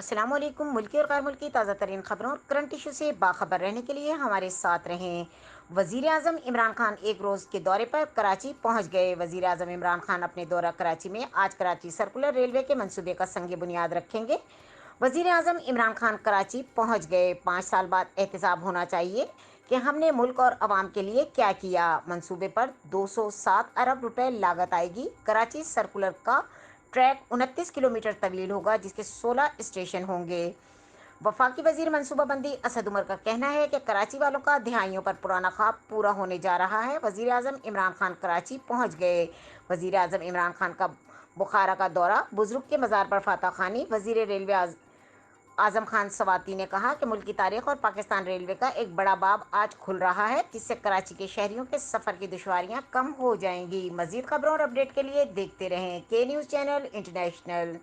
अस्सलाम वालेकुम। मुल्की और गैर मुल्की ताज़ा तरीन खबरों और करंट इशू से बाखबर रहने के लिए हमारे साथ रहें। वज़ीर आज़म इमरान खान एक रोज़ के दौरे पर कराची पहुंच गए। वज़ीर आज़म इमरान खान अपने दौरा कराची में आज कराची सर्कुलर रेलवे के मंसूबे का संग बुनियाद रखेंगे। वज़ीर आज़म इमरान खान कराची पहुंच गए। 5 साल बाद एहतसाब होना चाहिए कि हमने मुल्क और अवाम के लिए क्या किया। मंसूबे पर 207 अरब रुपए लागत आएगी। कराची सर्कुलर का ट्रैक 29 किलोमीटर तवील होगा, जिसके 16 स्टेशन होंगे। वफाकी वजीर मनसूबाबंदी असद उमर का कहना है कि कराची वालों का दिहाइयों पर पुराना ख्वाब पूरा होने जा रहा है। वजीर आज़म इमरान खान कराची पहुंच गए। वजीर आज़म इमरान खान का बुखारा का दौरा, बुजुर्ग के मज़ार पर फातह खानी। वजीर रेलवे आजम खान सवाती ने कहा कि मुल्क की तारीख और पाकिस्तान रेलवे का एक बड़ा बाब आज खुल रहा है, जिससे कराची के शहरियों के सफ़र की दुश्वारियां कम हो जाएंगी। मज़ीद खबरों और अपडेट के लिए देखते रहें के न्यूज़ चैनल इंटरनेशनल।